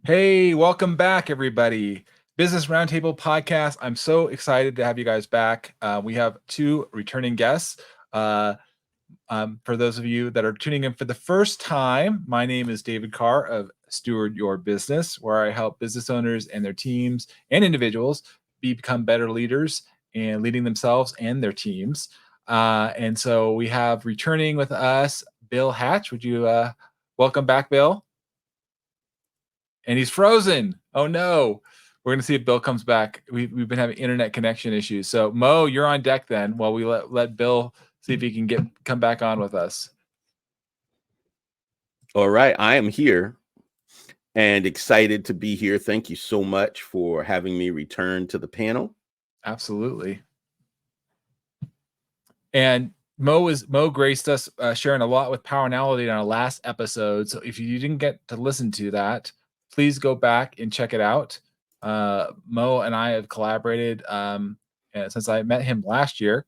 Hey, welcome back, everybody. Business Roundtable Podcast. I'm so excited to have you guys back. We have two returning guests. Uh, for those of you that are tuning in for the first time, my name is David Carr of Steward Your Business, where I help business owners and their teams and individuals become better leaders and leading themselves and their teams. And so we have returning with us, Bill Hatch. Would you welcome back, Bill? And he's frozen. Oh no. We're gonna see if Bill comes back. We've been having internet connection issues. So Mo, you're on deck then while we let Bill see if he can come back on with us. All right, I am here and excited to be here. Thank you so much for having me return to the panel. Absolutely. And Mo graced us sharing a lot with Powernality on our last episode. So if you didn't get to listen to that, please go back and check it out. Mo and I have collaborated since I met him last year,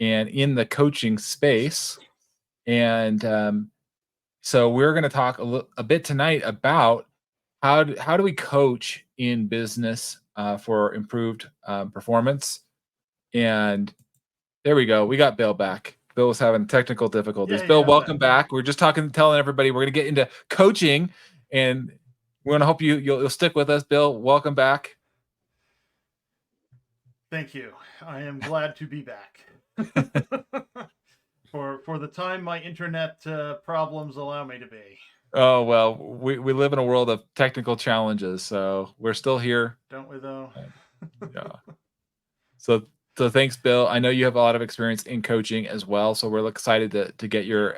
and in the coaching space. And so we're going to talk a bit tonight about how do we coach in business for improved performance. And there we go. We got Bill back. Bill was having technical difficulties. Bill, welcome back. We're just telling everybody we're going to get into coaching, and we're going to hope you'll stick with us. Bill, welcome back. Thank you. I am glad to be back. for the time my internet problems allow me to be. Oh, well, we live in a world of technical challenges, so we're still here. Don't we, though? Yeah. So thanks, Bill. I know you have a lot of experience in coaching as well, so we're excited to get your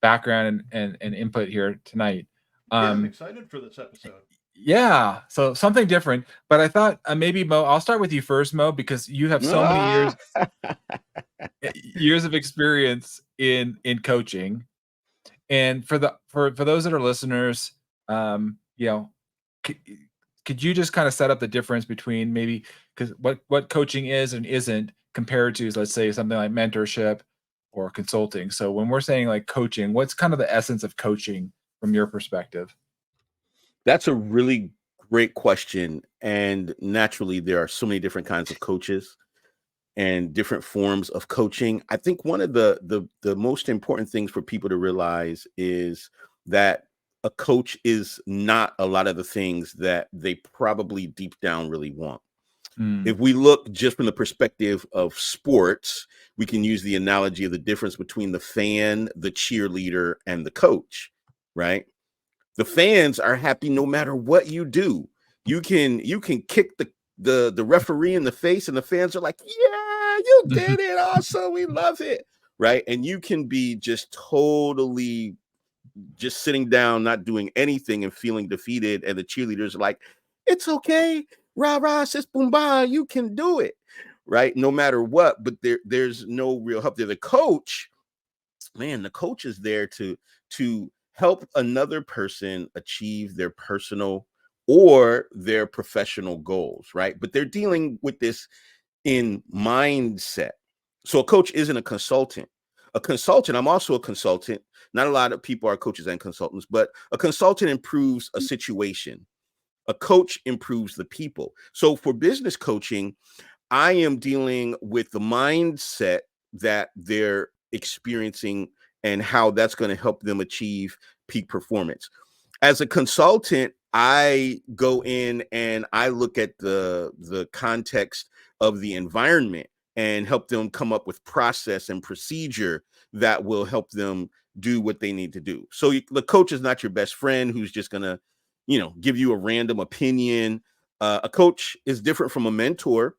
background and input here tonight. I'm excited for this episode. Yeah, so something different. But I thought maybe Mo, I'll start with you first, Mo, because you have so many years of experience in coaching. And for those that are listeners, could you just kind of set up the difference between maybe because what coaching is and isn't compared to, let's say, something like mentorship or consulting. So when we're saying like coaching, what's kind of the essence of coaching from your perspective? That's a really great question. And naturally, there are so many different kinds of coaches and different forms of coaching. I think one of the most important things for people to realize is that a coach is not a lot of the things that they probably deep down really want. If we look just from the perspective of sports, we can use the analogy of the difference between the fan, the cheerleader, and the coach, right? The fans are happy no matter what you do. You can kick the referee in the face, and the fans are like, yeah, you did it. Awesome. We love it. Right. And you can be just totally just sitting down, not doing anything and feeling defeated. And the cheerleaders are like, it's okay. Rah, rah, sis, boom, bah, you can do it. Right. No matter what. But there's no real help there. The coach is there to help another person achieve their personal or their professional goals, right? But they're dealing with this in mindset. So a coach isn't a consultant. A consultant, I'm also a consultant. Not a lot of people are coaches and consultants, but a consultant improves a situation. A coach improves the people. So for business coaching, I am dealing with the mindset that they're experiencing and how that's going to help them achieve peak performance. As a consultant, I go in and I look at the context of the environment and help them come up with process and procedure that will help them do what they need to do. So the coach is not your best friend who's just going to, give you a random opinion. A coach is different from a mentor.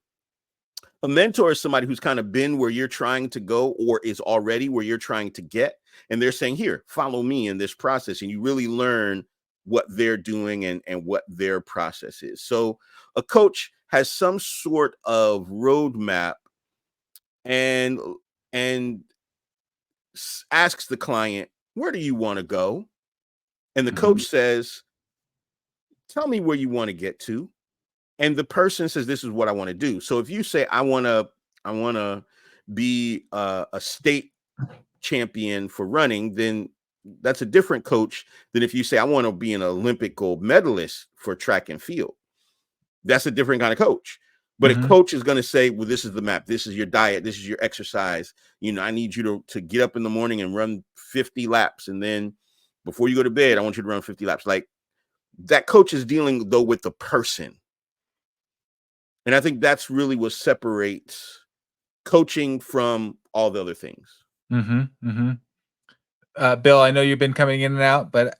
A mentor is somebody who's kind of been where you're trying to go or is already where you're trying to get. And they're saying, here, follow me in this process. And you really learn what they're doing and what their process is. So a coach has some sort of roadmap and asks the client, where do you want to go? And the coach says, tell me where you want to get to. And the person says, this is what I want to do. So if you say, I want to be a state champion for running, then That's a different coach than if you say, I want to be an Olympic gold medalist for track and field. That's a different kind of coach. But a coach is going to say, well, this is the map. This is your diet. This is your exercise. I need you to get up in the morning and run 50 laps. And then before you go to bed, I want you to run 50 laps. Like, that coach is dealing, though, with the person. And I think that's really what separates coaching from all the other things. Bill, I know you've been coming in and out, but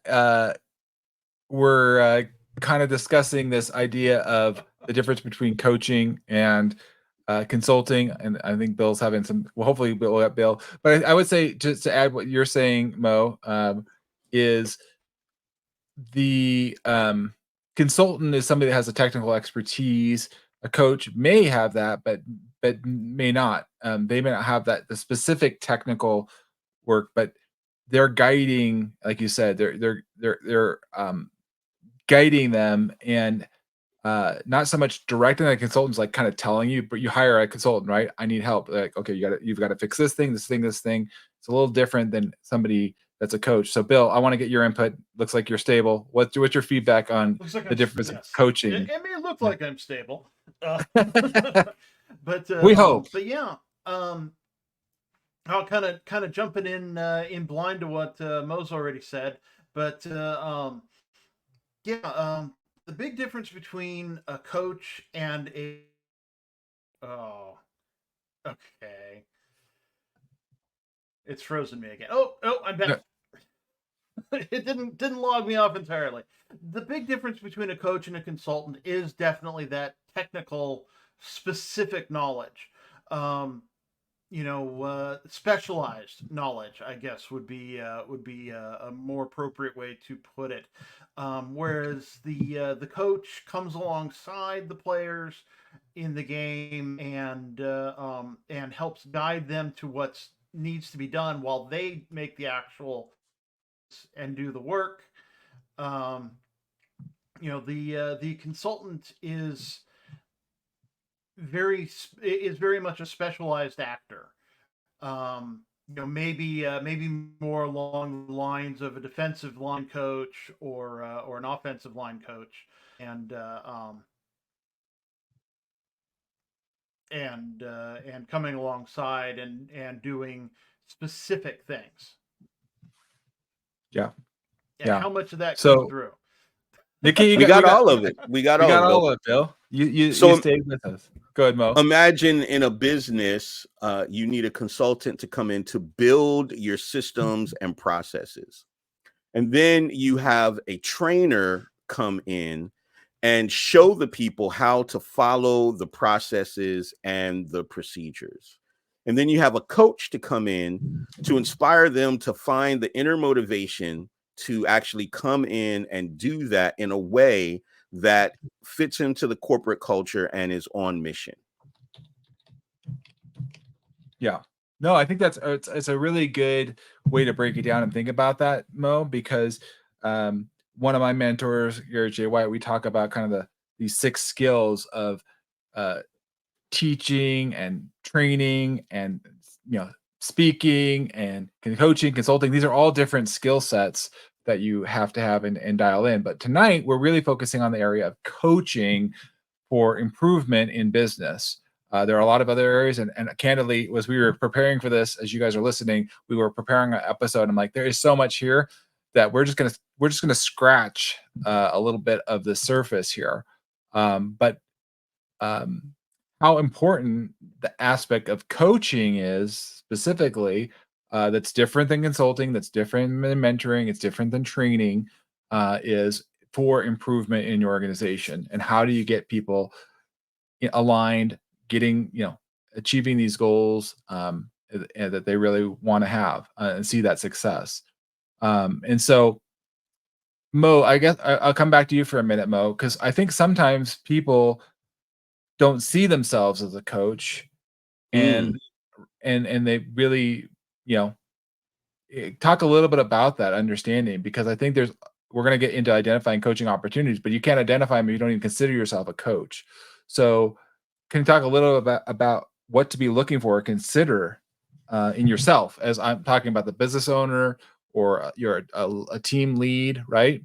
we're kind of discussing this idea of the difference between coaching and consulting, and I think Bill's having some. Well, hopefully we'll get Bill. But I would say, just to add what you're saying, Mo, is the consultant is somebody that has a technical expertise. A coach may have that, but may not. They may not have the specific technical work, but they're guiding, like you said, they're guiding them, and not so much directing the consultants, like kind of telling you, but you hire a consultant, right? I need help. Like, okay, you've got to fix this thing. It's a little different than somebody that's a coach. So Bill, I want to get your input. Looks like you're stable. What's your feedback on the difference of coaching? It may look like I'm stable, but we hope. But yeah, I'll kind of jumping in blind to what Mo's already said, but the big difference between a coach and okay, it's frozen me again. Oh, I'm back. It didn't log me off entirely. The big difference between a coach and a consultant is definitely that technical, specific knowledge. Specialized knowledge, I guess, would be a more appropriate way to put it. Whereas the coach comes alongside the players in the game and helps guide them to what needs to be done while they make the actual and do the work. The consultant is very much a specialized actor. Maybe more along the lines of a defensive line coach or an offensive line coach, and coming alongside and doing specific things. Yeah. How much of that comes through? Nikki, we got all of it. We got all of it, Bill. You stayed with us. Go ahead, Mo. Imagine in a business, you need a consultant to come in to build your systems and processes. And then you have a trainer come in and show the people how to follow the processes and the procedures. And then you have a coach to come in to inspire them to find the inner motivation to actually come in and do that in a way that fits into the corporate culture and is on mission. Yeah. No, I think it's a really good way to break it down and think about that, Mo, because one of my mentors, Gary J. White, we talk about kind of these 6 skills of teaching and training and speaking and coaching, consulting. These are all different skill sets that you have to have and dial in. But tonight we're really focusing on the area of coaching for improvement in business. There are a lot of other areas, and candidly, as we were preparing for this, as you guys are listening, we were preparing an episode. I'm like, there is so much here that we're just gonna scratch a little bit of the surface here. But how important the aspect of coaching is specifically, that's different than consulting, that's different than mentoring, it's different than training, is for improvement in your organization. And how do you get people aligned, achieving these goals that they really want to have and see that success. And so, Mo, I guess I'll come back to you for a minute, Mo, because I think sometimes people don't see themselves as a coach, and they really, talk a little bit about that understanding, because I think we're going to get into identifying coaching opportunities, but you can't identify them if you don't even consider yourself a coach. So can you talk a little about what to be looking for or consider in yourself, as I'm talking about the business owner or you're a team lead, right?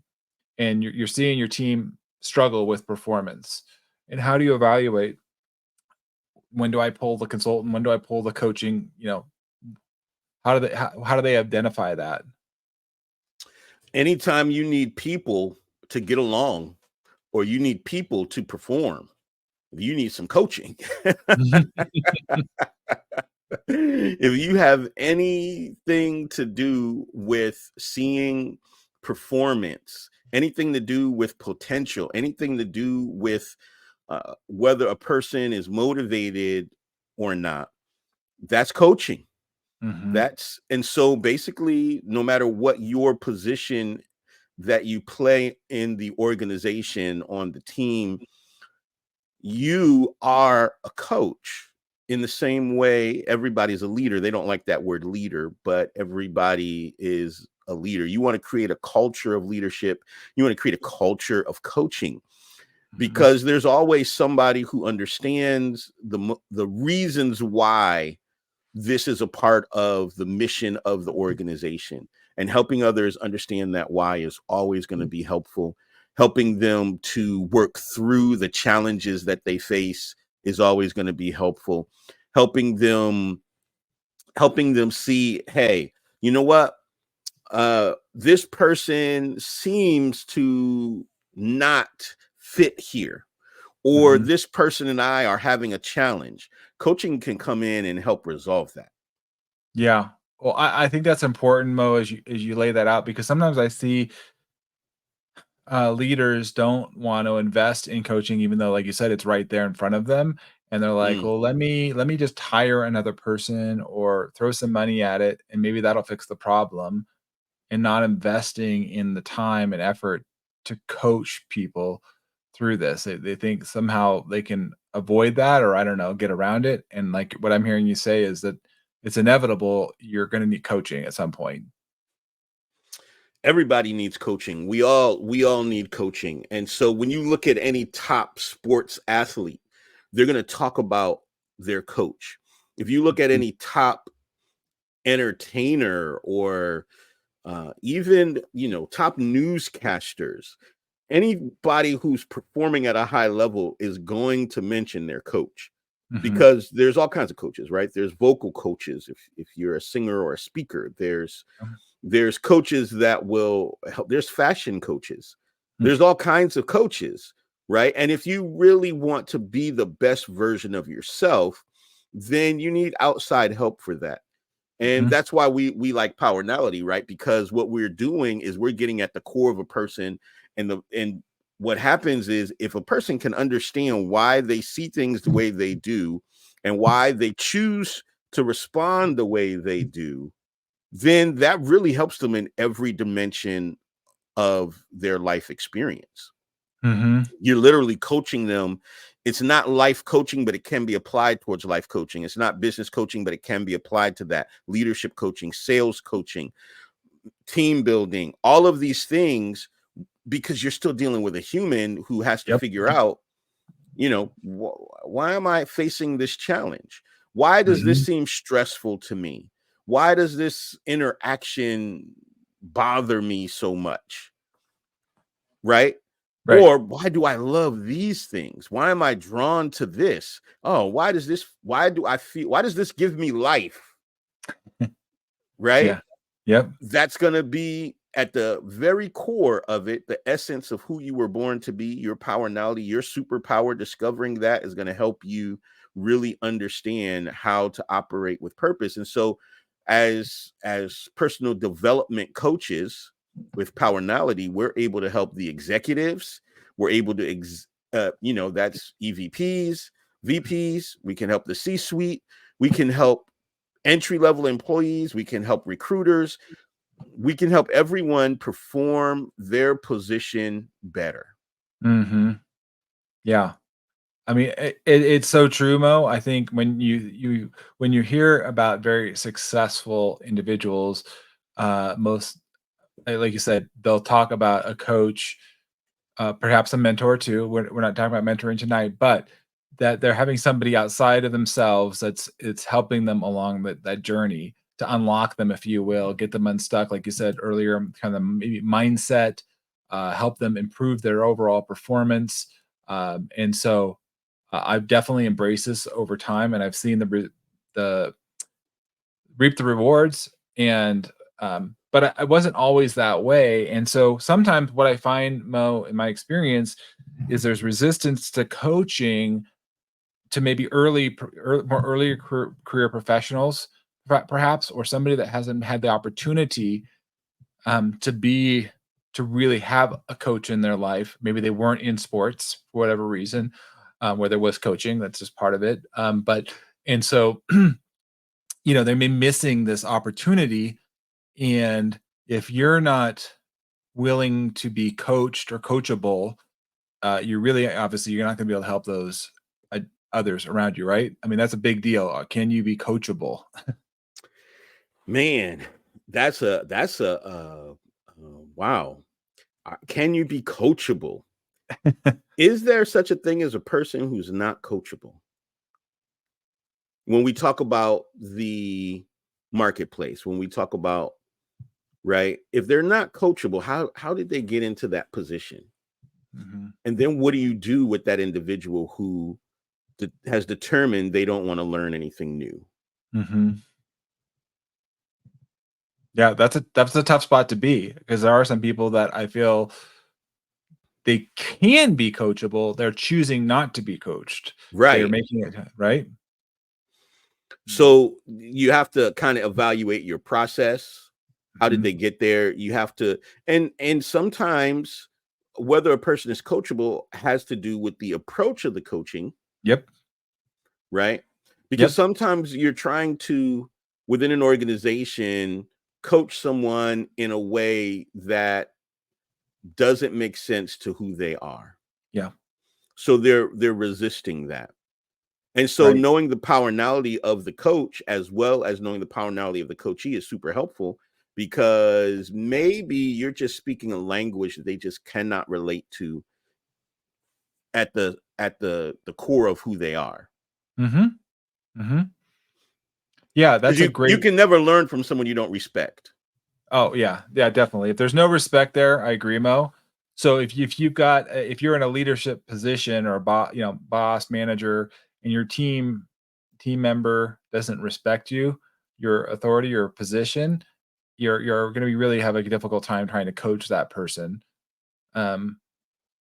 And you're seeing your team struggle with performance. And how do you evaluate, when do I pull the consultant? When do I pull the coaching? How do they identify that? Anytime you need people to get along or you need people to perform, you need some coaching. If you have anything to do with seeing performance, anything to do with potential, anything to do with whether a person is motivated or not, that's coaching. Mhm. And so basically, no matter what your position that you play in the organization, on the team, you are a coach. In the same way, everybody's a leader. They don't like that word leader, but everybody is a leader. You want to create a culture of leadership. You want to create a culture of coaching, Mhm. because there's always somebody who understands the reasons why this is a part of the mission of the organization, and helping others understand that why is always going to be helpful. Helping them to work through the challenges that they face is always going to be helpful. Helping them see, hey, you know what? This person seems to not fit here, or Mhm. this person and I are having a challenge. Coaching can come in and help resolve that. Yeah. Well, I think that's important, Mo, as you lay that out, because sometimes I see leaders don't want to invest in coaching, even though, like you said, it's right there in front of them, and they're like, Mm. "Well, let me just hire another person or throw some money at it, and maybe that'll fix the problem," and not investing in the time and effort to coach people through this. They think somehow they can avoid that, or I don't know, get around it. And like what I'm hearing you say is that it's inevitable. You're going to need coaching at some point. Everybody needs coaching. We all need coaching. And so when you look at any top sports athlete, they're going to talk about their coach. If you look at Mhm. any top entertainer, or even, top newscasters, anybody who's performing at a high level is going to mention their coach, Mhm. because there's all kinds of coaches, right? There's vocal coaches. If you're a singer or a speaker, there's coaches that will help. There's fashion coaches. There's all kinds of coaches, right? And if you really want to be the best version of yourself, then you need outside help for that. And Mhm. that's why we like Powernality, right? Because what we're doing is we're getting at the core of a person. And what happens is, if a person can understand why they see things the way they do, and why they choose to respond the way they do, then that really helps them in every dimension of their life experience. Mhm. You're literally coaching them. It's not life coaching, but it can be applied towards life coaching. It's not business coaching, but it can be applied to that. Leadership coaching, sales coaching, team building, all of these things, because you're still dealing with a human who has to Yep. figure out, why am I facing this challenge? Why does this Mhm. seem stressful to me? Why does this interaction bother me so much? Right? Right. Or why do I love these things? Why am I drawn to this? Oh, why does this give me life? Right? Yeah. Yep. That's going to be at the very core of it, the essence of who you were born to be, your powernality, your superpower. Discovering that is going to help you really understand how to operate with purpose. And so, as personal development coaches with powernality, we're able to help the executives. We're able to that's EVPs, VPs. We can help the C-suite. We can help entry level employees. We can help recruiters. We can help everyone perform their position better. Mhm. Yeah. I mean, it's so true, Mo. I think when when you hear about very successful individuals, most like you said, they'll talk about a coach, perhaps a mentor too. We're not talking about mentoring tonight, but that they're having somebody outside of themselves that's it's helping them along that journey. unlock them, if you will, get them unstuck, like you said earlier, kind of maybe mindset, help them improve their overall performance. And so I've definitely embraced this over time, and I've seen the reap the rewards. And but I wasn't always that way. And so sometimes what I find, Mo, in my experience, is there's resistance to coaching to maybe more earlier career professionals, perhaps, or somebody that hasn't had the opportunity to really have a coach in their life. Maybe they weren't in sports for whatever reason, where there was coaching. That's just part of it. But and so they may be missing this opportunity. And if you're not willing to be coached or coachable, you're really obviously you're not going to be able to help those others around you, right? I mean, that's a big deal. Can you be coachable? Man, that's a wow. Can you be coachable? Is there such a thing as a person who's not coachable? When we talk about the marketplace, when we talk about, right, if they're not coachable, how did they get into that position? Mm-hmm. And then what do you do with that individual who has determined they don't want to learn anything new? Mm-hmm. Yeah, that's a tough spot to be, because there are some people that I feel they can be coachable. They're choosing not to be coached. Right. They're making it right. So you have to kind of evaluate your process. How did they get there? You have to, and sometimes whether a person is coachable has to do with the approach of the coaching. Yep. Right. Because sometimes you're trying to, within an organization, coach someone in a way that doesn't make sense to who they are. Yeah. So they're resisting that. And so knowing the powernality of the coach as well as knowing the powernality of the coachee is super helpful, because maybe you're just speaking a language that they just cannot relate to at the core of who they are. Mm-hmm. Mm-hmm. Yeah, that's a great. You can never learn from someone you don't respect. Oh yeah, definitely. If there's no respect there, I agree, Mo. So if you're in a leadership position or boss, manager, and your team member doesn't respect you, your authority, your position, you're going to be really have a difficult time trying to coach that person. In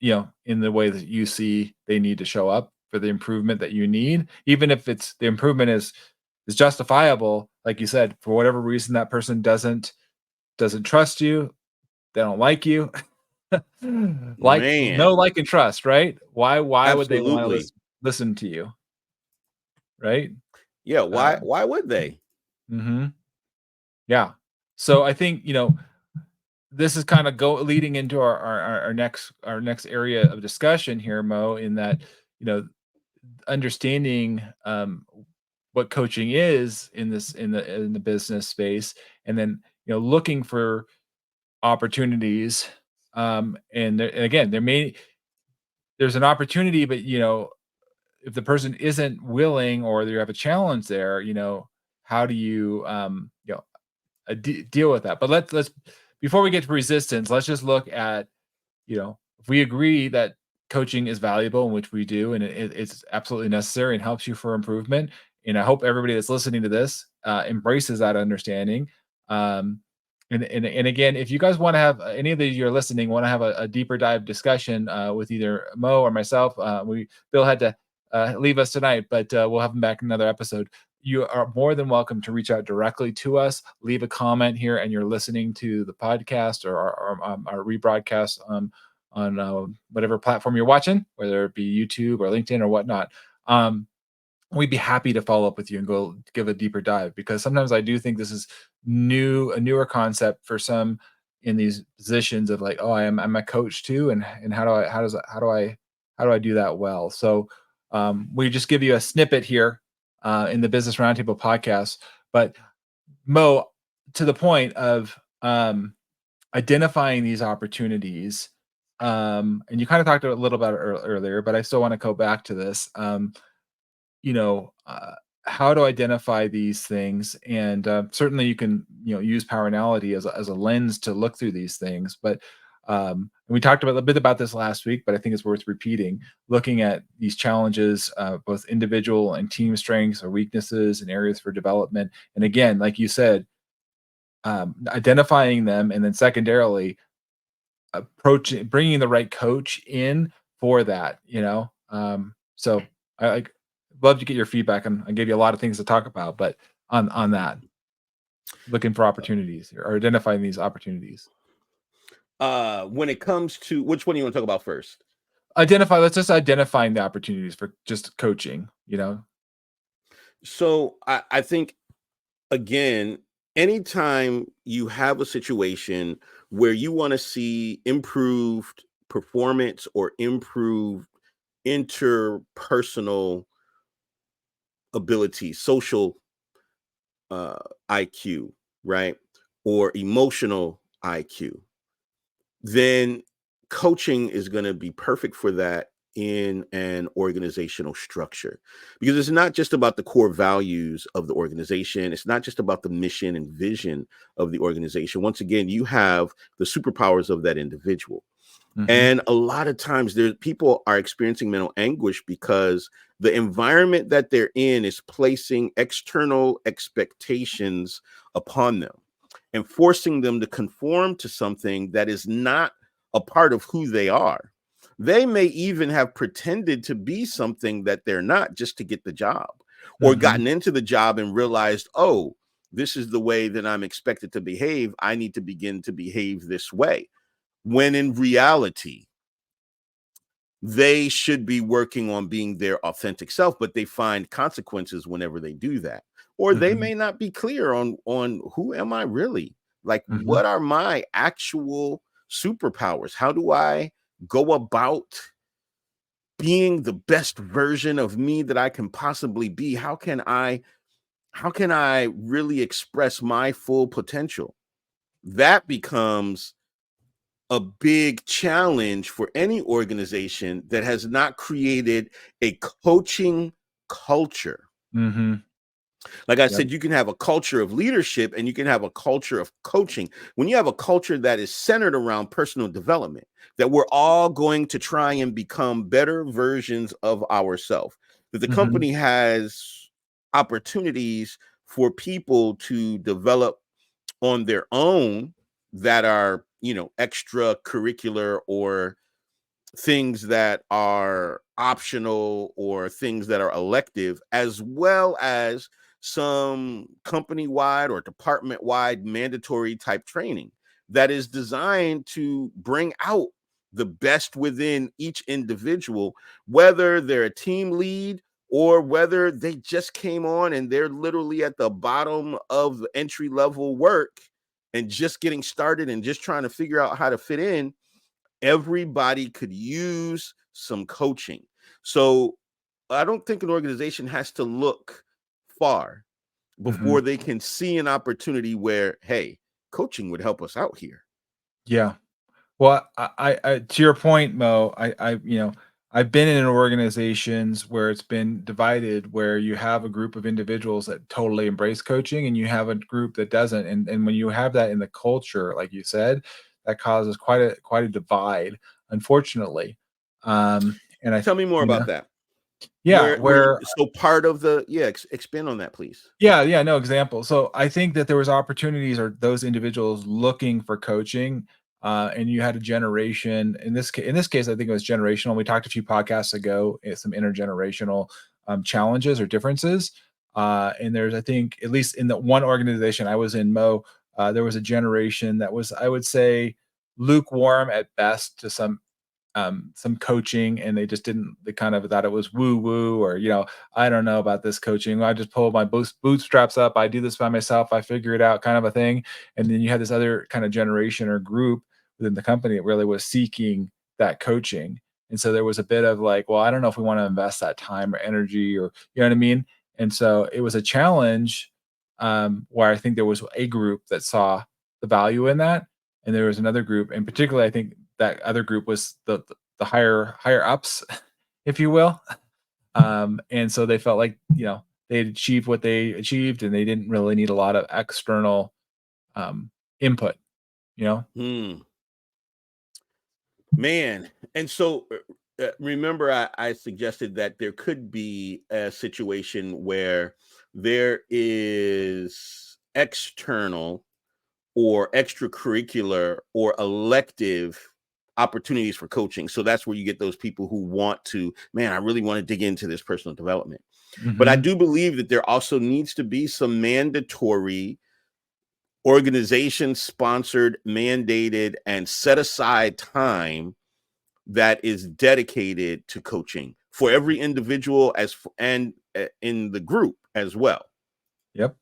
the way that you see they need to show up for the improvement that you need, even if it's the improvement is justifiable, like you said, for whatever reason that person doesn't trust you, they don't like you. Like and trust, right? Why would they want to listen to you? Right? Yeah, why would they? Mm-hmm. Yeah. So I think, this is kind of leading into our next area of discussion here, Mo, in that, understanding what coaching is in the business space, and then, looking for opportunities. And again, there's an opportunity, but if the person isn't willing or you have a challenge there, how do you deal with that? But let's before we get to resistance, let's just look at, if we agree that coaching is valuable, in which we do, and it's absolutely necessary and helps you for improvement. And I hope everybody that's listening to this embraces that understanding. And again, if you guys want to have any of you're listening, want to have a deeper dive discussion with either Mo or myself, Bill had to leave us tonight, but we'll have him back in another episode. You are more than welcome to reach out directly to us, leave a comment here, and you're listening to the podcast or our rebroadcast on whatever platform you're watching, whether it be YouTube or LinkedIn or whatnot. We'd be happy to follow up with you and go give a deeper dive, because sometimes I do think this is a newer concept for some in these positions of like, oh, I'm a coach too, and how do I do that well? So we just give you a snippet here in the Business Roundtable podcast. But Mo, to the point of identifying these opportunities, and you kind of talked a little about it earlier, but I still want to go back to this. how to identify these things. And certainly you can, use Powernality as a lens to look through these things. But we talked a bit about this last week, but I think it's worth repeating, looking at these challenges, both individual and team strengths or weaknesses and areas for development. And again, like you said, identifying them, and then secondarily bringing the right coach in for that, so I love to get your feedback, and I gave you a lot of things to talk about, but on that, looking for opportunities or identifying these opportunities. When it comes to, which one do you want to talk about first? Let's just identifying the opportunities for just coaching, So I think, again, anytime you have a situation where you want to see improved performance or improved interpersonal ability, social IQ, right? Or emotional IQ, then coaching is going to be perfect for that in an organizational structure, because it's not just about the core values of the organization. It's not just about the mission and vision of the organization. Once again, you have the superpowers of that individual. Mhm. And a lot of times people are experiencing mental anguish because the environment that they're in is placing external expectations upon them and forcing them to conform to something that is not a part of who they are. They may even have pretended to be something that they're not just to get the job, or Mhm. gotten into the job and realized, oh, this is the way that I'm expected to behave. I need to begin to behave this way. When in reality, they should be working on being their authentic self, but they find consequences whenever they do that. Or they Mhm. may not be clear on who am I really? Like, Mhm. what are my actual superpowers? How do I go about being the best version of me that I can possibly be? How can I really express my full potential? That becomes a big challenge for any organization that has not created a coaching culture. Mhm. Like I Yep. said, you can have a culture of leadership and you can have a culture of coaching. When you have a culture that is centered around personal development, that we're all going to try and become better versions of ourselves, that the Mhm. company has opportunities for people to develop on their own that are, extracurricular, or things that are optional, or things that are elective, as well as some company-wide or department-wide mandatory type training that is designed to bring out the best within each individual, whether they're a team lead or whether they just came on and they're literally at the bottom of entry level work and just getting started and just trying to figure out how to fit in. Everybody could use some coaching. So I don't think an organization has to look far Mhm. before they can see an opportunity where, hey, coaching would help us out here. Yeah. Well, I to your point, Mo, I've been in organizations where it's been divided, where you have a group of individuals that totally embrace coaching, and you have a group that doesn't. And when you have that in the culture, like you said, that causes quite a divide, unfortunately. And Tell me more about that. yeah, Where where so part of the expand on that, please. yeah, no example. So I think that there was opportunities or those individuals looking for coaching, and you had a generation. In this case, I think it was generational. We talked a few podcasts ago, some intergenerational challenges or differences. And there's, I think, at least in the one organization I was in, Mo, there was a generation that was, I would say, lukewarm at best to some coaching, and they kind of thought it was woo woo, or I don't know about this coaching, I just pull my bootstraps up, I do this by myself, I figure it out, kind of a thing. And then you had this other kind of generation or group within the company that really was seeking that coaching. And so there was a bit of like, well, I don't know if we want to invest that time or energy, or you know what I mean. And so it was a challenge, where I think there was a group that saw the value in that, and there was another group, and particularly I think that other group was the higher ups, if you will. And so they felt like, they'd achieved what they achieved, and they didn't really need a lot of external input, you know? Man. And so remember, I suggested that there could be a situation where there is external or extracurricular or elective opportunities for coaching. So that's where you get those people who want to, man, I really want to dig into this personal development. But I do believe that there also needs to be some mandatory organization sponsored, mandated, and set aside time that is dedicated to coaching for every individual and in the group as well. Yep.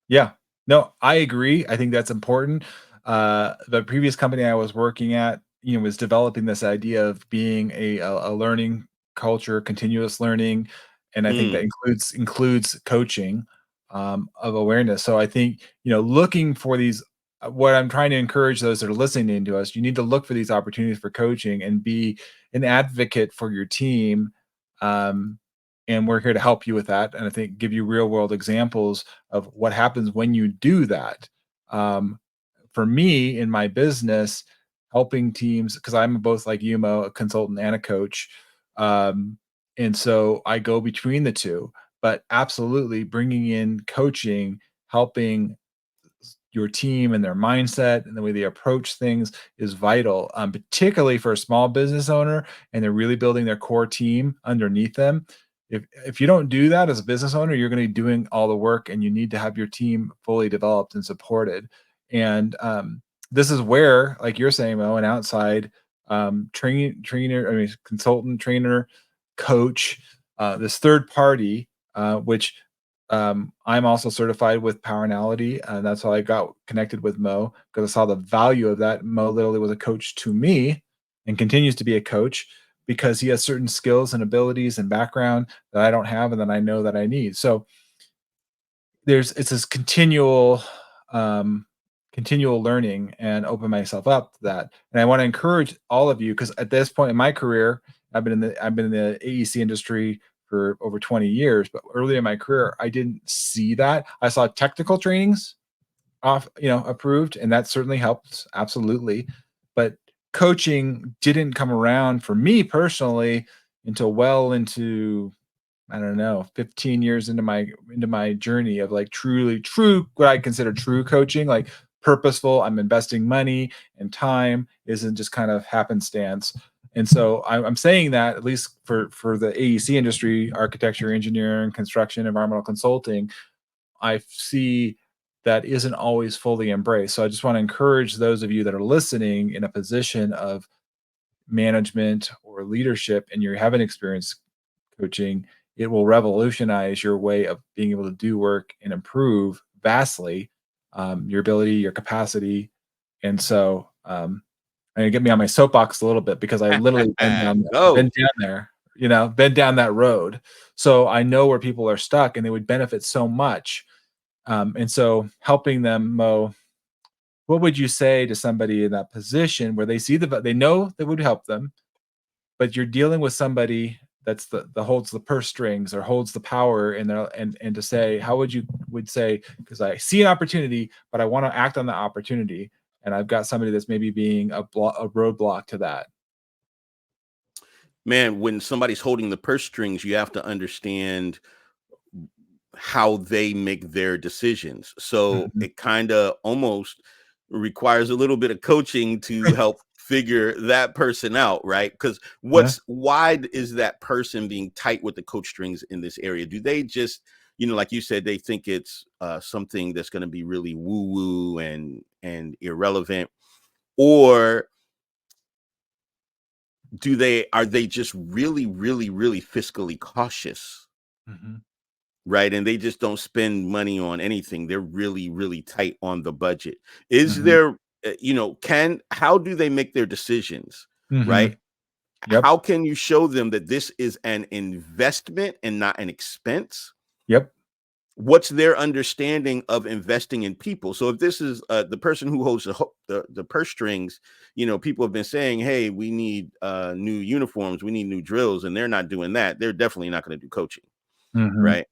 Yeah. No, I agree. I think that's important. The previous company I was working at, was developing this idea of being a learning culture, continuous learning, and I think that includes coaching of awareness. So I think looking for these. What I'm trying to encourage those that are listening to us, you need to look for these opportunities for coaching and be an advocate for your team. And we're here to help you with that. And I think give you real world examples of what happens when you do that. For me in my business, helping teams, because I'm both like you, Mo, a consultant and a coach. And so I go between the two, but absolutely bringing in coaching, helping your team and their mindset and the way they approach things is vital, particularly for a small business owner and they're really building their core team underneath them. If you don't do that as a business owner, you're going to be doing all the work, and you need to have your team fully developed and supported. And this is where, like you're saying, Mo, an outside consultant, trainer, coach, this third party, which I'm also certified with Powernality, and that's how I got connected with Mo, because I saw the value of that. Mo literally was a coach to me and continues to be a coach because he has certain skills and abilities and background that I don't have and that I know that I need. So it's this continual learning and open myself up to that. And I want to encourage all of you, because at this point in my career, I've been in the AEC industry for over 20 years, but early in my career, I didn't see that. I saw technical trainings approved, and that certainly helps, absolutely. But coaching didn't come around for me personally until well into, I don't know, 15 years into my journey of like true what I consider true coaching, like purposeful. I'm investing money and time, isn't just kind of happenstance. And so I'm saying that at least for the AEC industry, architecture, engineering, construction, environmental consulting, I see that isn't always fully embraced. So I just want to encourage those of you that are listening in a position of management or leadership and you haven't experienced coaching, it will revolutionize your way of being able to do work and improve vastly your ability, your capacity. And so and get me on my soapbox a little bit, because I literally been down there, been down that road. So I know where people are stuck and they would benefit so much. And so helping them, Mo, what would you say to somebody in that position where they see they know that would help them, but you're dealing with somebody that's the holds the purse strings or holds the power in there, and to say, how would say, because I see an opportunity, but I want to act on the opportunity, and I've got somebody that's maybe being a roadblock to that. Man, when somebody's holding the purse strings, you have to understand how they make their decisions. So it kind of almost requires a little bit of coaching to help figure that person out, right? Because why is that person being tight with the coach strings in this area? Do they just, like you said, they think it's something that's going to be really woo-woo and irrelevant, or are they just really, really, really fiscally cautious? Right. And they just don't spend money on anything. They're really, really tight on the budget. Is there, how do they make their decisions? Right. Yep. How can you show them that this is an investment and not an expense? Yep. What's their understanding of investing in people? So if this is the person who holds the purse strings, people have been saying, hey, we need new uniforms, we need new drills, and they're not doing that. They're definitely not going to do coaching. Right.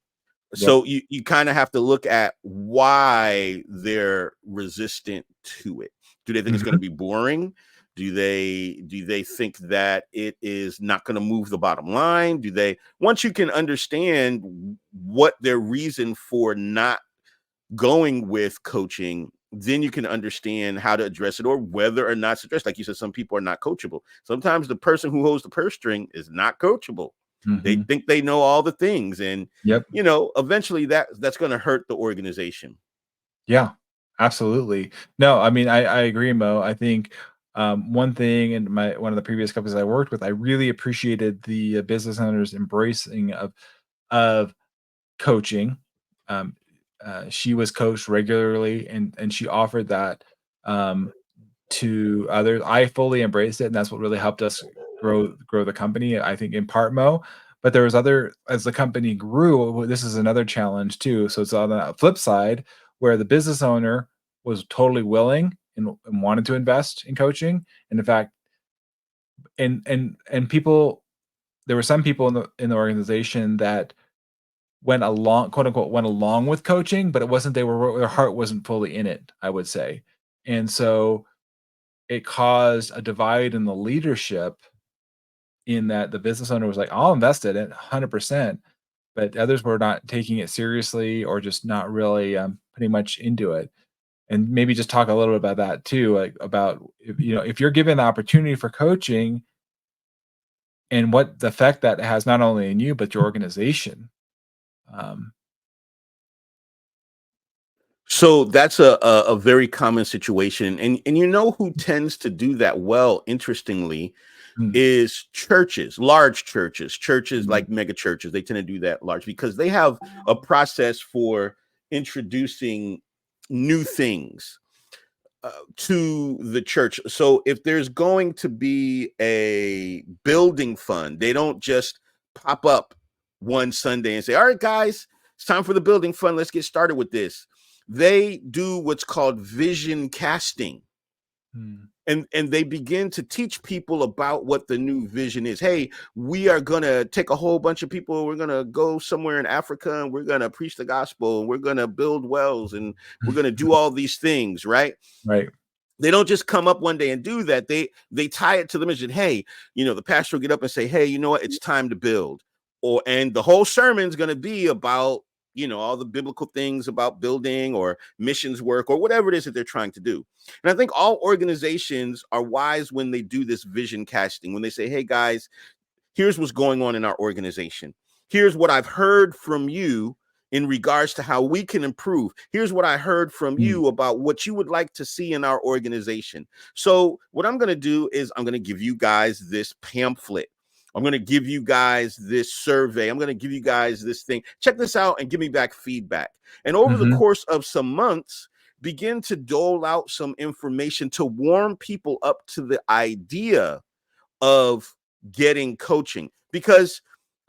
So you kind of have to look at why they're resistant to it. Do they think it's going to be boring? Do they think that it is not going to move the bottom line? Once you can understand what their reason for not going with coaching, then you can understand how to address it, or whether or not it's addressed. Like you said, some people are not coachable. Sometimes the person who holds the purse string is not coachable. They think they know all the things, and eventually that's going to hurt the organization. Yeah, absolutely. No, I mean, I agree, Mo. I think one thing in one of the previous companies I worked with, I really appreciated the business owners embracing of coaching. She was coached regularly, and she offered that to others. I fully embraced it, and that's what really helped us grow the company, I think, in part, Mo. But there was as the company grew, this is another challenge too. So it's on the flip side, where the business owner was totally willing and wanted to invest in coaching. And in fact, and people, there were some people in the organization that went along, quote unquote, went along with coaching, but it wasn't, their heart wasn't fully in it, I would say. And so it caused a divide in the leadership, in that the business owner was like, I'll invest in it 100%, but others were not taking it seriously, or just not really putting much into it. And maybe just talk a little bit about that too, like about, if you're given the opportunity for coaching, and what the effect that has not only in you, but your organization. So that's a very common situation. And who tends to do that well, interestingly, is churches, large churches like mega churches. They tend to do that large because they have a process for introducing new things to the church. So if there's going to be a building fund, they don't just pop up one Sunday and say, all right, guys, it's time for the building fund. Let's get started with this. They do what's called vision casting. And they begin to teach people about what the new vision is. Hey, we are going to take a whole bunch of people. We're going to go somewhere in Africa, and we're going to preach the gospel, and we're going to build wells, and we're going to do all these things, right? Right. They don't just come up one day and do that. They tie it to the mission. Hey, the pastor will get up and say, hey, you know what? It's time to build. And the whole sermon's going to be about, all the biblical things about building or missions work or whatever it is that they're trying to do. And I think all organizations are wise when they do this vision casting, when they say, hey, guys, here's what's going on in our organization. Here's what I've heard from you in regards to how we can improve. Here's what I heard from you about what you would like to see in our organization. So what I'm going to do is I'm going to give you guys this pamphlet. I'm going to give you guys this survey. I'm going to give you guys this thing. Check this out and give me back feedback. And over the course of some months, begin to dole out some information to warm people up to the idea of getting coaching. Because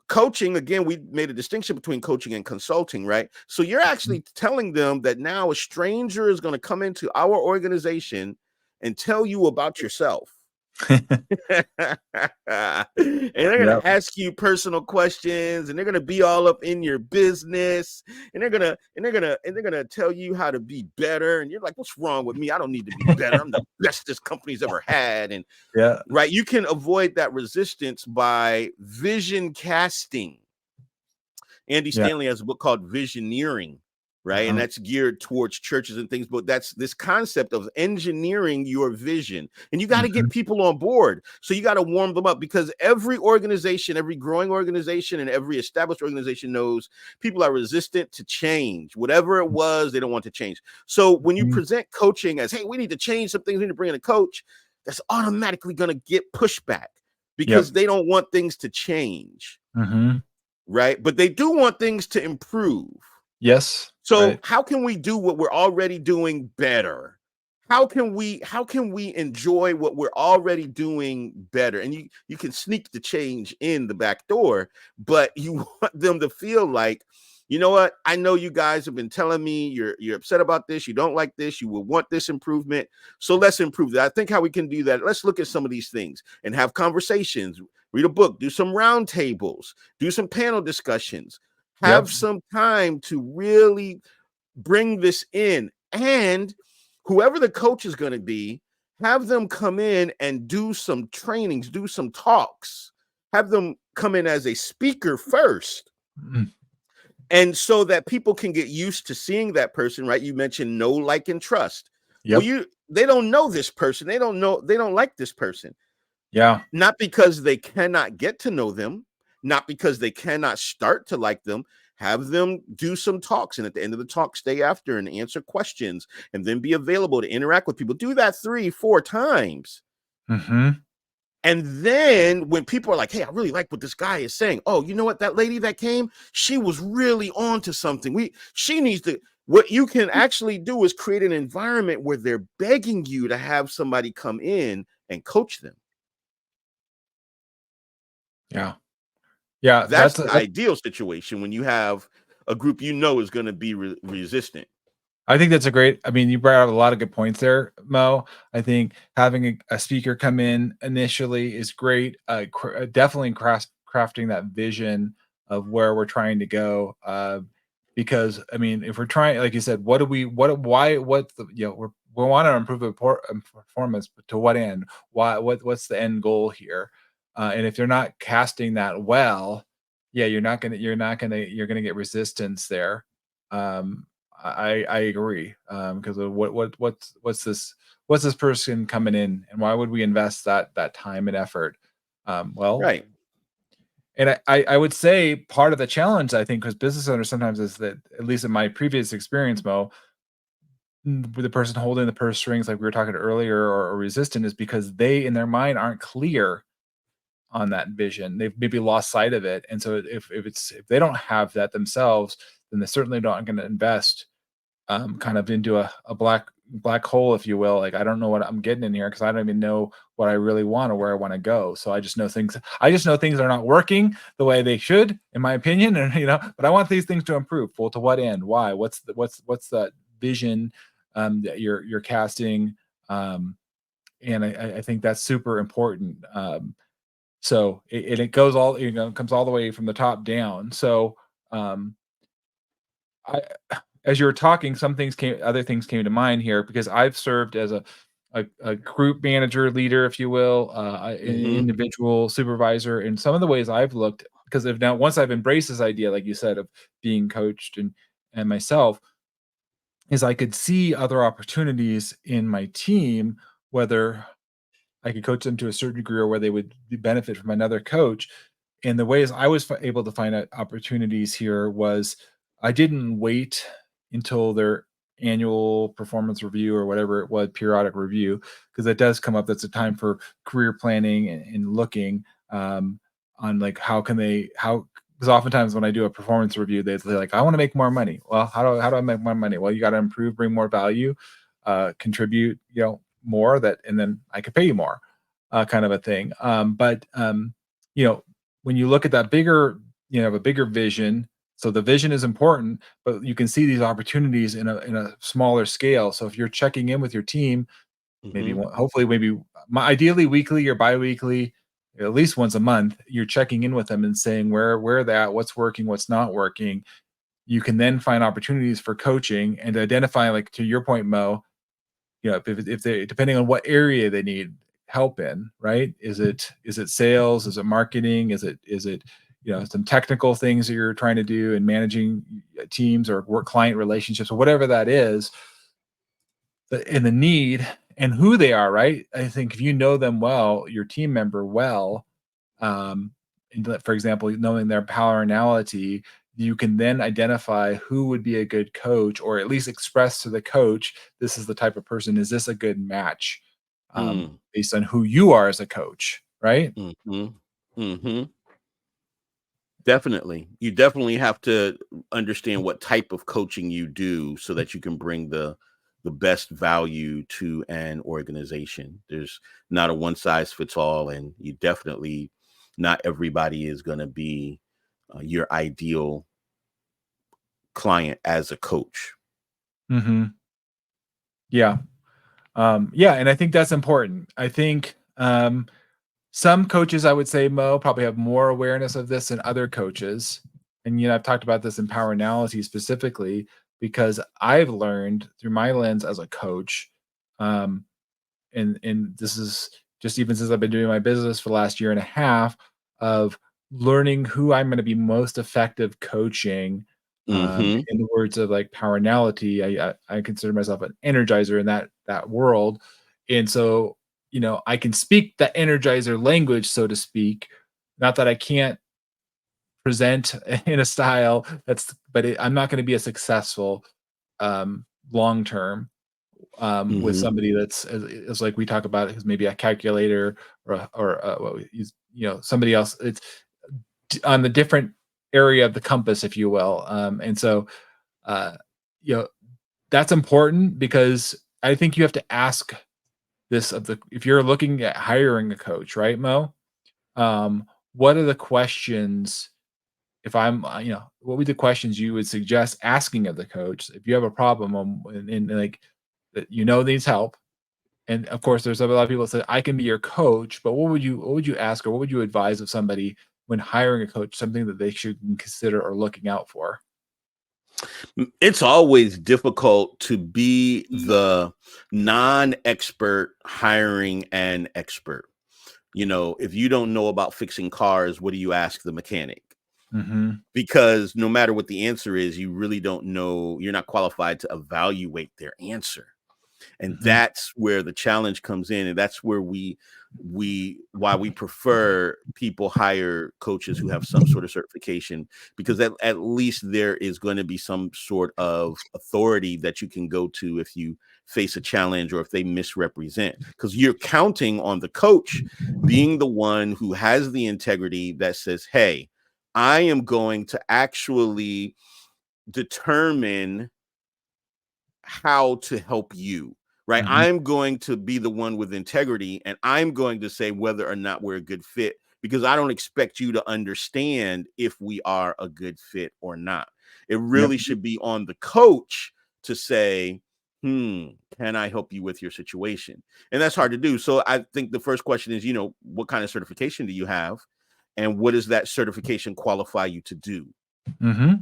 coaching, again, we made a distinction between coaching and consulting, right? So you're actually telling them that now a stranger is going to come into our organization and tell you about yourself. And they're going to ask you personal questions, and they're going to be all up in your business, and they're going to tell you how to be better. And you're like, what's wrong with me? I don't need to be better. I'm the best this company's ever had. And right, you can avoid that resistance by vision casting. Andy Stanley has a book called Visioneering, right? And that's geared towards churches and things, but that's this concept of engineering your vision. And you got to get people on board. So you got to warm them up, because every organization, every growing organization, and every established organization knows people are resistant to change. Whatever it was, they don't want to change. So when you present coaching as, hey, we need to change some things, we need to bring in a coach, that's automatically going to get pushback, because they don't want things to change. Right? But they do want things to improve. Yes. So how can we do what we're already doing better? How can we enjoy what we're already doing better? And you can sneak the change in the back door, but you want them to feel like, you know what? I know you guys have been telling me you're upset about this. You don't like this. You will want this improvement. So let's improve that. I think how we can do that. Let's look at some of these things and have conversations, read a book, do some roundtables, do some panel discussions. Have some time to really bring this in. And whoever the coach is going to be, have them come in and do some trainings, do some talks, have them come in as a speaker first. Mm. And so that people can get used to seeing that person, right? You mentioned know, like, and trust. Yep. Well, they don't know this person. They don't like this person. Yeah. Not because they cannot get to know them, not because they cannot start to like them. Have them do some talks, and at the end of the talk, stay after and answer questions, and then be available to interact with people. Do that 3-4 times. Mm-hmm. And then when people are like, hey, I really like what this guy is saying. Oh, you know what? That lady that came, she was really on to something. She needs to, what you can actually do is create an environment where they're begging you to have somebody come in and coach them. Yeah. Yeah. That's the ideal situation when you have a group is going to be resistant. I think that's you brought out a lot of good points there, Mo. I think having a speaker come in initially is great. Definitely crafting that vision of where we're trying to go. Because if we're trying, like you said, we want to improve performance, but to what end? What's the end goal here? And if you're not casting that well, yeah, you're gonna get resistance there. I agree. Because of what's this person coming in, and why would we invest that time and effort? Right. And I would say part of the challenge, I think, because business owners sometimes is that, at least in my previous experience, Mo, the person holding the purse strings, like we were talking earlier, or resistant, is because they, in their mind, aren't clear on that vision. They've maybe lost sight of it. And so if they don't have that themselves, then they certainly not going to invest kind of into a black hole, if you will. Like, I don't know what I'm getting in here, because I don't even know what I really want or where I want to go. So I just know things are not working the way they should, in my opinion. And but I want these things to improve. Well, to what end? Why? What's that vision that you're casting? And I think that's super important. So it goes all, comes all the way from the top down. So as you were talking, other things came to mind here, because I've served as a group manager, leader, if you will, an individual supervisor. And some of the ways I've looked, because once I've embraced this idea, like you said, of being coached and myself, is I could see other opportunities in my team, whether I could coach them to a certain degree or where they would benefit from another coach. And the ways I was able to find out opportunities here was, I didn't wait until their annual performance review, or whatever it was, periodic review, because that does come up. That's a time for career planning and looking on, like, because oftentimes when I do a performance review, they're like, I want to make more money. Well, how do I make more money? Well, you got to improve, bring more value, contribute, more, and then I could pay you more, kind of a thing. But when you look at that bigger, a bigger vision, so the vision is important, but you can see these opportunities in a smaller scale. So if you're checking in with your team, hopefully, ideally weekly or biweekly, at least once a month, you're checking in with them and saying where they're at, what's working, what's not working. You can then find opportunities for coaching and identify, like, to your point, Mo, if they, depending on what area they need help in, right? Is it sales? Is it marketing? Is it some technical things that you're trying to do in managing teams or work client relationships, or whatever that is, and the need and who they are, right? I think if you know them well, your team member well, and for example, knowing their powernality, you can then identify who would be a good coach, or at least express to the coach, this is the type of person. Is this a good match? Based on who you are as a coach, right? Definitely. You definitely have to understand what type of coaching you do, so that you can bring the best value to an organization. There's not a one size fits all, and you definitely, not everybody is going to be your ideal client as a coach. Yeah. And I think that's important. I think some coaches, I would say, Mo, probably have more awareness of this than other coaches. and I've talked about this in Powernality specifically because I've learned through my lens as a coach, um, and this is just even since I've been doing my business for the last year and a half, of learning who I'm going to be most effective coaching. Mm-hmm. In the words of like Powernality, I consider myself an energizer in that world, and so I can speak the energizer language, so to speak. Not that I can't present in a style I'm not going to be a successful long term with Mm-hmm. somebody that's is like we talk about is maybe a calculator or what we use, somebody else. It's on the different area of the compass, if you will. And so, uh, you know, that's important because I think you have to ask this of the if you're looking at hiring a coach, right, Mo? What are the questions? If I'm, what would the questions you would suggest asking of the coach if you have a problem and like that needs help? And of course, there's a lot of people that say I can be your coach, but what would you ask or what would you advise of somebody when hiring a coach, something that they should consider or looking out for? It's always difficult to be the non-expert hiring an expert. If you don't know about fixing cars, what do you ask the mechanic? Mm-hmm. Because no matter what the answer is, you really don't know. You're not qualified to evaluate their answer. And Mm-hmm. that's where the challenge comes in. And that's where why we prefer people hire coaches who have some sort of certification, because at least there is going to be some sort of authority that you can go to if you face a challenge or if they misrepresent, because you're counting on the coach being the one who has the integrity that says, hey, I am going to actually determine how to help you, right? Mm-hmm. I'm going to be the one with integrity, and I'm going to say whether or not we're a good fit, because I don't expect you to understand if we are a good fit or not. It Yep. really should be on the coach to say, can I help you with your situation? And that's hard to do. So I think the first question is, what kind of certification do you have? And what does that certification qualify you to do? Mm-hmm.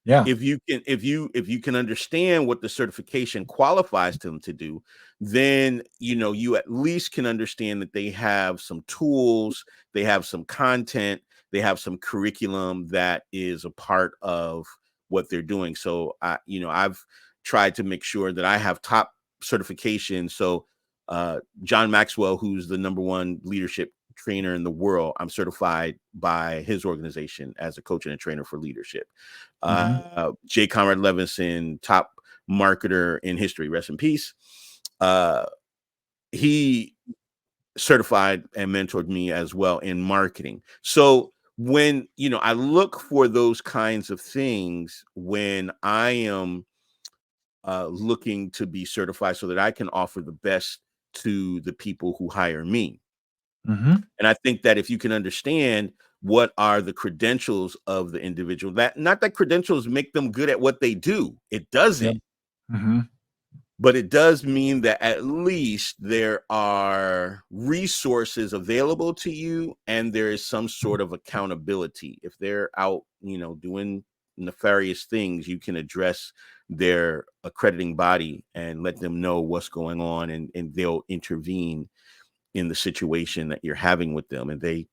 Yeah. If you can understand what the certification qualifies them to do, then you at least can understand that they have some tools, they have some content, they have some curriculum that is a part of what they're doing. So I've tried to make sure that I have top certification. So John Maxwell, who's the number one leadership trainer in the world, I'm certified by his organization as a coach and a trainer for leadership. J. Conrad Levinson, top marketer in history, rest in peace. He certified and mentored me as well in marketing. So when I look for those kinds of things when I am looking to be certified, so that I can offer the best to the people who hire me. Mm-hmm. And I think that if you can understand what are the credentials of the individual, that not that credentials make them good at what they do, it Yep. doesn't, Mm-hmm. but it does mean that at least there are resources available to you and there is some sort of accountability. If they're out, doing nefarious things, you can address their accrediting body and let them know what's going on, and they'll intervene in the situation that you're having with them, and they,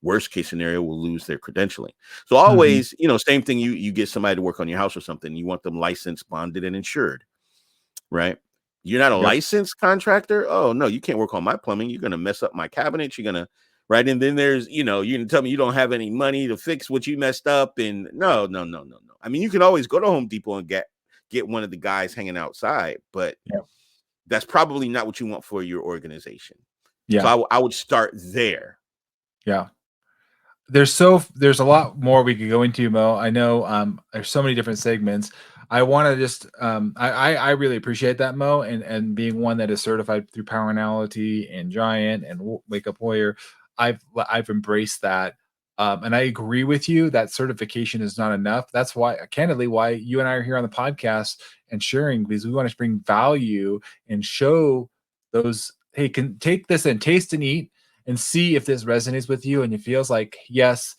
worst case scenario, will lose their credentialing. So Mm-hmm. always, same thing, you get somebody to work on your house or something, you want them licensed, bonded, and insured, right? You're not a Yep. licensed contractor. Oh no, you can't work on my plumbing. You're gonna mess up my cabinets. You're gonna right. And then there's, you're gonna tell me you don't have any money to fix what you messed up. And no. I mean, you can always go to Home Depot and get one of the guys hanging outside, but Yep. that's probably not what you want for your organization. Yeah. So I would start there. Yeah. There's a lot more we could go into, Mo. I know there's so many different segments. I want to just I really appreciate that, Mo, and being one that is certified through Powernality and Giant and Wake Up Warrior. I've embraced that. And I agree with you that certification is not enough. That's why, candidly, why you and I are here on the podcast and sharing, because we want to bring value and show those, hey, can take this and taste and eat and see if this resonates with you and it feels like, yes,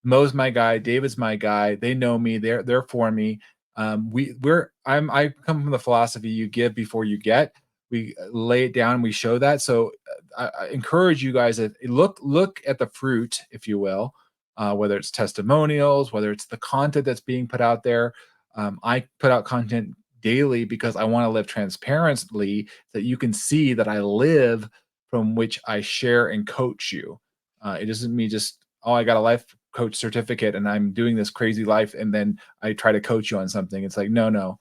Mo's my guy, David's my guy. They know me. They're for me. I come from the philosophy you give before you get. We lay it down. We show that. So I encourage you guys to look at the fruit, if you will, whether it's testimonials, whether it's the content that's being put out there. I put out content daily because I want to live transparently, that you can see that I live from which I share and coach you. It isn't me just, oh, I got a life coach certificate and I'm doing this crazy life and then I try to coach you on something. It's like, no,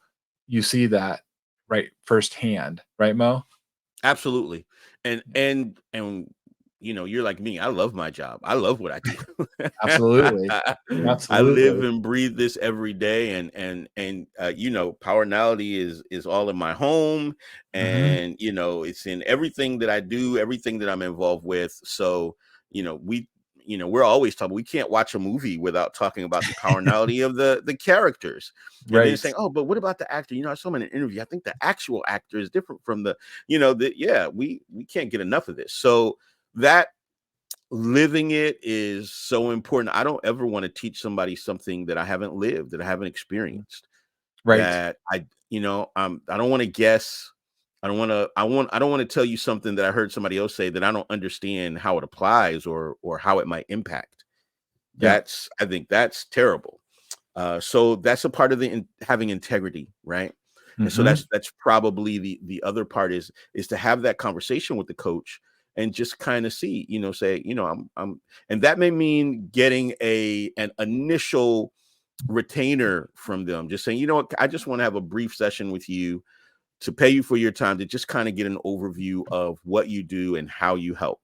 you see that right firsthand, right, Mo? Absolutely. And you're like me. I love my job. I love what I do. Absolutely. I live Absolutely. and breathe this every day. And Powernality is all in my home, Mhm. and it's in everything that I do, everything that I'm involved with. So, we're always talking. We can't watch a movie without talking about the Powernality of the characters. And then Right. saying, oh, but what about the actor? I saw him in an interview. I think the actual actor is different from we can't get enough of this. So that living it is so important. I don't ever want to teach somebody something that I haven't lived, that I haven't experienced. Right. That I don't want to guess. I don't want to tell you something that I heard somebody else say that I don't understand how it applies or how it might impact. Yeah. I think that's terrible. So that's a part of having integrity, right? And so Mhm. that's probably the other part is to have that conversation with the coach and just kind of see, say, I'm, and that may mean getting an initial retainer from them, just saying, what, I just want to have a brief session with you to pay you for your time to just kind of get an overview of what you do and how you help,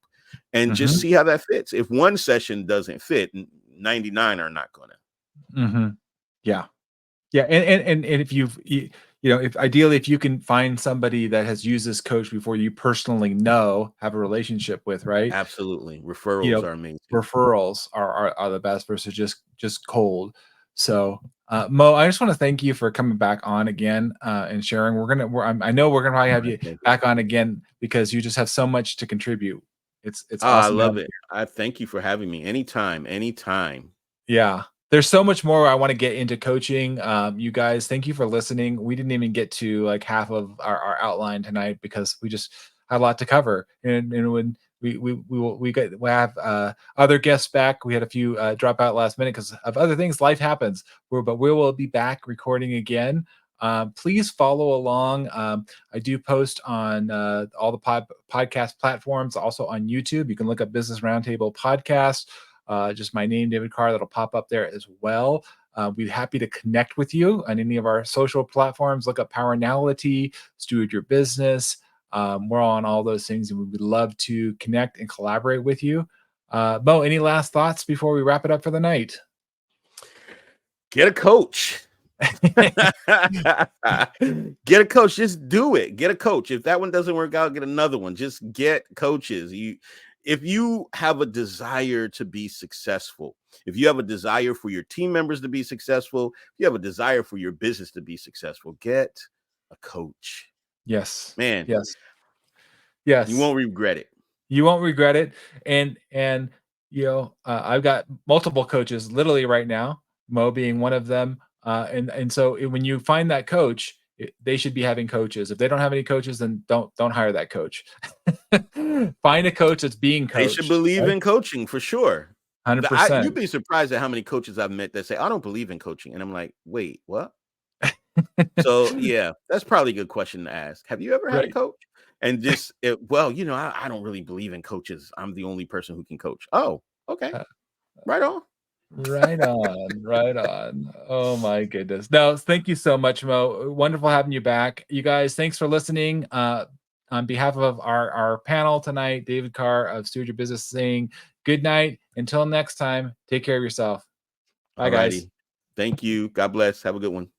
and just Mhm. see how that fits. If one session doesn't fit, 99 are not gonna. Mhm. Yeah. Yeah, and if if ideally if you can find somebody that has used this coach before you personally have a relationship with, right? Absolutely. You Referrals know, are amazing. referrals are the best versus just cold. So, Mo, I just want to thank you for coming back on again and sharing. I know we're gonna probably All have right, you thank you. back on again because you just have so much to contribute. It's Oh, I awesome to have love you. it. I thank you for having me. Anytime, anytime. Yeah. There's so much more I wanna get into coaching. You guys, thank you for listening. We didn't even get to, like, half of our outline tonight because we just had a lot to cover. And when we have, other guests back. We had a few, drop out last minute because of other things. Life happens. But we will be back recording again. Please follow along. I do post on, all the podcast platforms, also on YouTube. You can look up Business Roundtable Podcast. Just my name, David Carr, that'll pop up there as well. We'd be happy to connect with you on any of our social platforms. Look up Powernality, Steward Your Business. We're on all those things, and we would love to connect and collaborate with you. Mo, any last thoughts before we wrap it up for the night? Get a coach. Get a coach. Just do it. Get a coach. If that one doesn't work out, get another one. Just get coaches. If you have a desire to be successful, if you have a desire for your team members to be successful, if you have a desire for your business to be successful, get a coach. Yes. Man, Yes. you Yes. won't regret it. You won't regret it. And I've got multiple coaches literally right now, Mo being one of them. And so when you find that coach, they should be having coaches. If they don't have any coaches, then don't hire that coach. Find a coach that's being They should coached, believe right? in coaching for sure. You'd 100%. be surprised at how many coaches I've met that say, I don't believe in coaching. And I'm like, wait, what? So yeah, that's probably a good question to ask. Have you ever had a Right. coach? And I don't really believe in coaches. I'm the only person who can coach. Oh, okay. Uh, Right on. Right on, right on. Oh my goodness. No, thank you so much, Mo. Wonderful having you back. You guys, thanks for listening. On behalf of our panel tonight, David Carr of Steward Your Business saying good night. Until next time, take care of yourself. Bye, All guys. righty. Thank you. God bless. Have a good one.